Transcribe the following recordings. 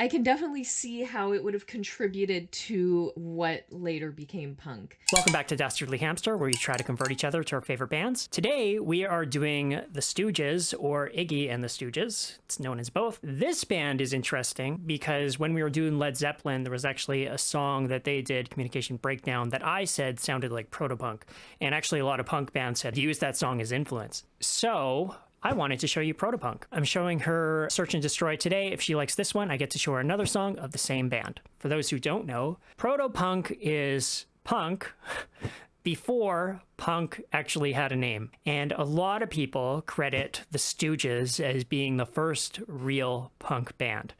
I can definitely see how it would have contributed to what later became punk. Welcome back to Dastardly Hamster, where we try to convert each other to our favorite bands. Today, we are doing the Stooges, or Iggy and the Stooges. It's known as both. This band is interesting because when we were doing Led Zeppelin, there was actually a song that they did, Communication Breakdown, that I said sounded like proto-punk. And actually, a lot of punk bands had used that song as influence. So I wanted to show you Protopunk. I'm showing her Search and Destroy today. If she likes this one, I get to show her another song of the same band. For those who don't know, Protopunk is punk before punk actually had a name. And a lot of people credit the Stooges as being the first real punk band.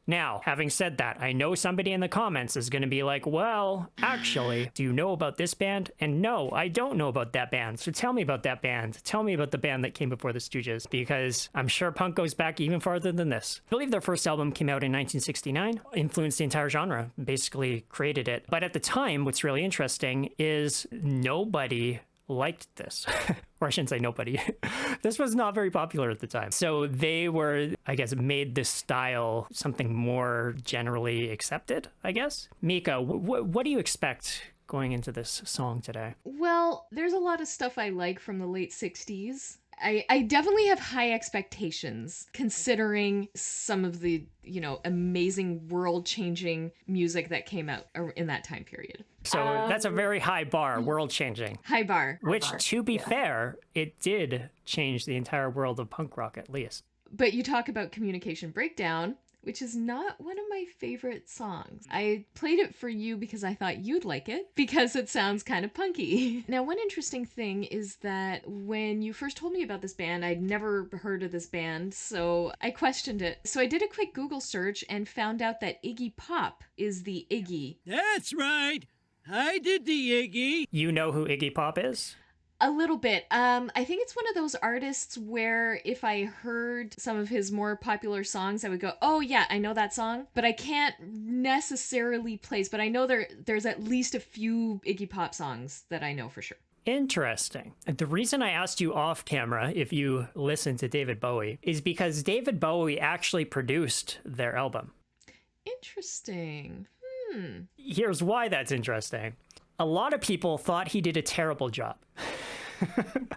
Now, having said that, I know somebody in the comments is going to be like, well, actually, do you know about this band? And no, I don't know about that band. So tell me about that band. Tell me about the band that came before the Stooges, because I'm sure punk goes back even farther than this. I believe their first album came out in 1969, influenced the entire genre, basically created it. But at the time, what's really interesting is nobody liked this. Or I shouldn't say nobody. This was not very popular at the time. So they were, I guess, made this style something more generally accepted, I guess. Mika, what do you expect going into this song today? Well, there's a lot of stuff I like from the late 60s. I definitely have high expectations considering some of the, amazing world-changing music that came out in that time period. So that's a very high bar, world-changing. High bar. Which, to be fair, it did change the entire world of punk rock, at least. But you talk about Communication Breakdown, which is not one of my favorite songs. I played it for you because I thought you'd like it, because it sounds kind of punky. Now, one interesting thing is that when you first told me about this band, I'd never heard of this band, so I questioned it. So I did a quick Google search and found out that Iggy Pop is the Iggy. That's right. I did the Iggy. You know who Iggy Pop is? A little bit. I think it's one of those artists where if I heard some of his more popular songs, I would go, oh yeah, I know that song, but I can't necessarily place, but I know there's at least a few Iggy Pop songs that I know for sure. Interesting. The reason I asked you off camera if you listen to David Bowie is because David Bowie actually produced their album. Interesting. Here's why that's interesting. A lot of people thought he did a terrible job.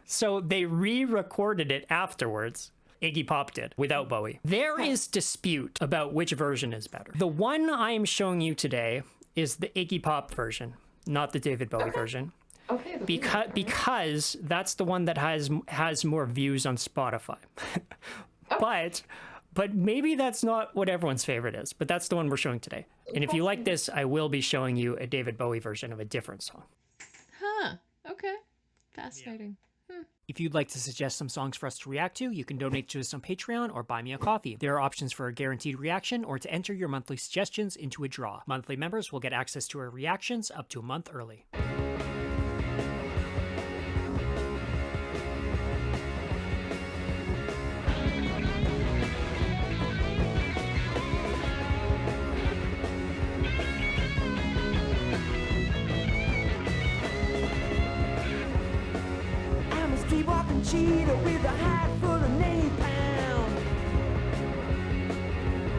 So they re-recorded it afterwards. Iggy Pop did, without Bowie. There is dispute about which version is better. The one I am showing you today is the Iggy Pop version, not the David Bowie version. Okay. Because that's the one that has more views on Spotify. But maybe that's not what everyone's favorite is, but that's the one we're showing today. And if you like this, I will be showing you a David Bowie version of a different song. Huh. Okay. Fascinating. Yeah. If you'd like to suggest some songs for us to react to, you can donate to us on Patreon or buy me a coffee. There are options for a guaranteed reaction or to enter your monthly suggestions into a draw. Monthly members will get access to our reactions up to a month early. Walking cheetah with a hat full of napalm.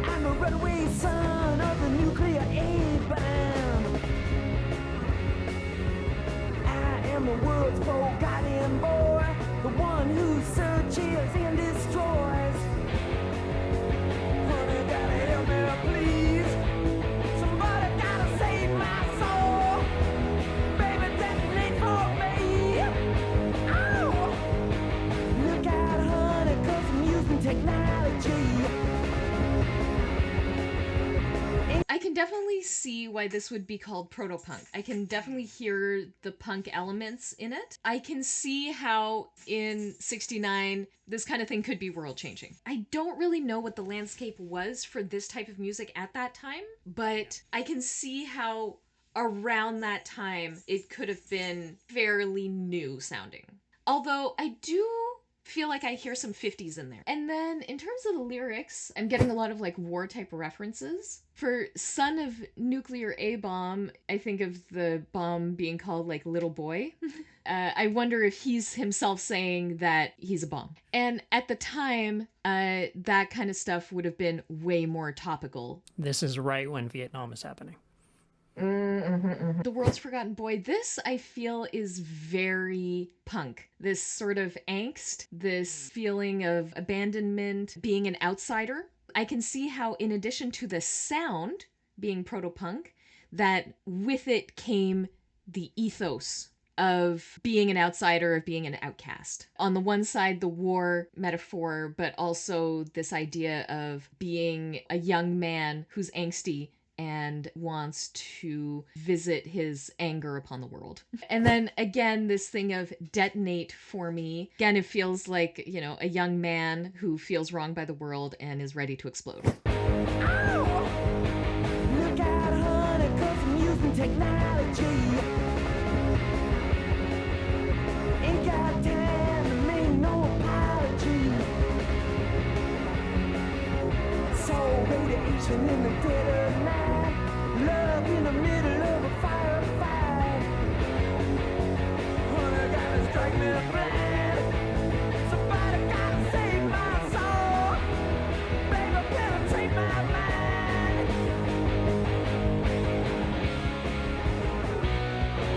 I'm a runaway son of the nuclear A-bomb. I am the world's forgotten boy, the one who searches and destroys. Honey, gotta help me, please. Somebody gotta save my soul. Baby, detonate for me. Oh! Look out, honey, 'cause I'm using technology. I can definitely see why this would be called proto-punk. I can definitely hear the punk elements in it. I can see how in 69 this kind of thing could be world-changing. I don't really know what the landscape was for this type of music at that time, but I can see how around that time it could have been fairly new sounding. Although I do feel like I hear some 50s in there. And then in terms of the lyrics, I'm getting a lot of like war type references. For Son of Nuclear A-Bomb, I think of the bomb being called like Little Boy. I wonder if he's himself saying that he's a bomb. And at the time, that kind of stuff would have been way more topical. This is right when Vietnam is happening. The World's Forgotten Boy, this I feel is very punk. This sort of angst, this feeling of abandonment, being an outsider. I can see how, in addition to the sound being proto-punk, that with it came the ethos of being an outsider, of being an outcast. On the one side, the war metaphor, but also this idea of being a young man who's angsty and wants to visit his anger upon the world. And then again, this thing of detonate for me. Again, it feels like, you know, a young man who feels wronged by the world and is ready to explode. Ow! Look out, honey, 'cause I'm using technology. Ain't got time to make no apology. So radiation in the dead of night. Love in the middle of a firefight. Honey, gotta strike me blind. Somebody gotta save my soul. Baby, penetrate my mind.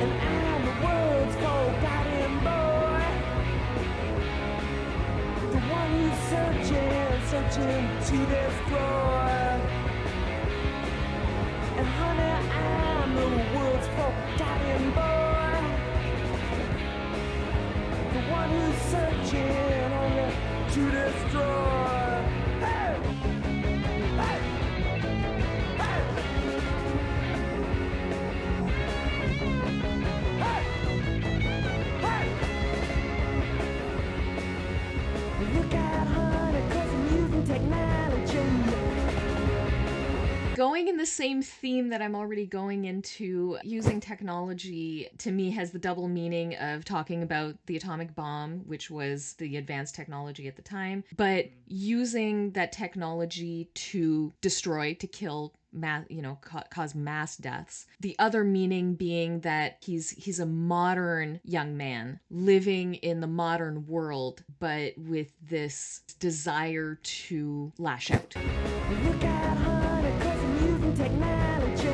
And I'm the world's forgotten boy. The one who's searching to destroy. And honey, I'm the world's forgotten boy. The one who's searching only to destroy. Hey! Hey! Hey! Hey! Hey! Look out, honey, 'cause I'm using technology. Going in the same theme that I'm already going into, using technology to me has the double meaning of talking about the atomic bomb, which was the advanced technology at the time, but using that technology to destroy, to kill, cause mass deaths. The other meaning being that he's a modern young man living in the modern world, but with this desire to lash out. Look out, honey, 'cause I'm using technology.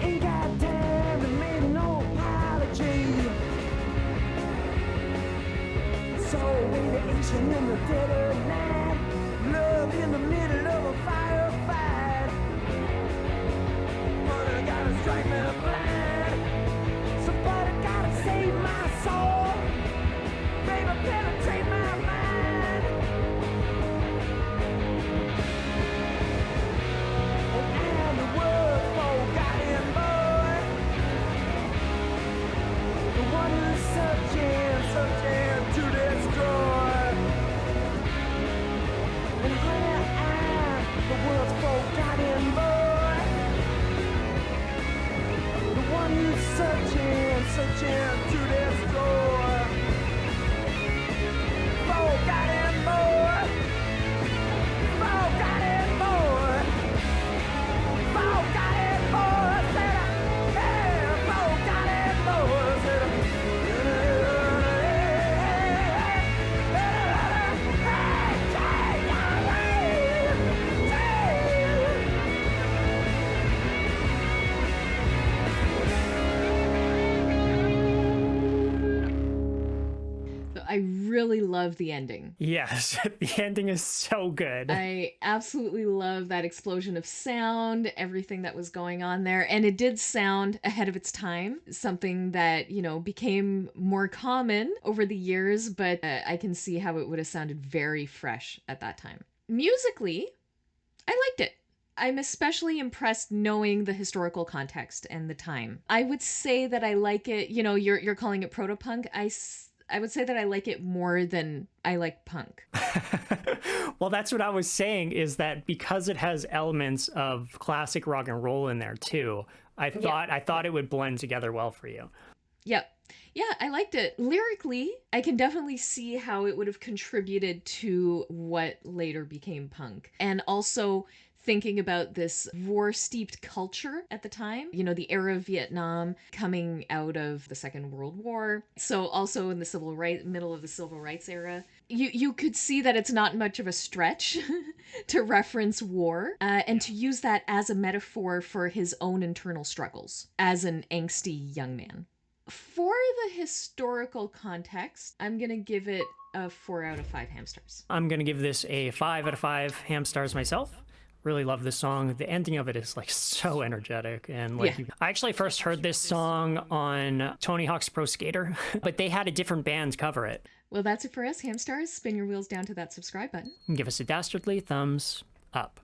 Ain't got time to make no apology. So radiation in the dead of night. Love in the middle of a firefight. Honey, gotta strike me blind. Somebody gotta save my soul. Baby, penetrate my mind. And I'm the world's forgotten boy. The one who's searching to destroy. And honey, I'm the world's forgotten boy. The one who's searching to destroy. Forgotten boy. Forgotten boy. Forgotten boy. Said I, yeah, forgotten boy. Said I, I really love the ending. Yes, the ending is so good. I absolutely love that explosion of sound, everything that was going on there. And it did sound ahead of its time, something that, became more common over the years, but I can see how it would have sounded very fresh at that time. Musically, I liked it. I'm especially impressed knowing the historical context and the time. I would say that I like it, you're calling it proto-punk. I would say that I like it more than I like punk. Well, that's what I was saying, is that because it has elements of classic rock and roll in there too, I thought it would blend together well for you. Yep. Yeah, I liked it. Lyrically, I can definitely see how it would have contributed to what later became punk. And also thinking about this war-steeped culture at the time, the era of Vietnam coming out of the Second World War. So also in the middle of the civil rights era, you could see that it's not much of a stretch to reference war and to use that as a metaphor for his own internal struggles as an angsty young man. For the historical context, I'm going to give it a 4 out of 5 hamsters. I'm going to give this a 5 out of 5 ham stars myself. Really love this song. The ending of it is like so energetic. And like, Yeah. I actually first heard this song on Tony Hawk's Pro Skater, but they had a different band cover it. Well, that's it for us, hamsters. Spin your wheels down to that subscribe button. And give us a dastardly thumbs up.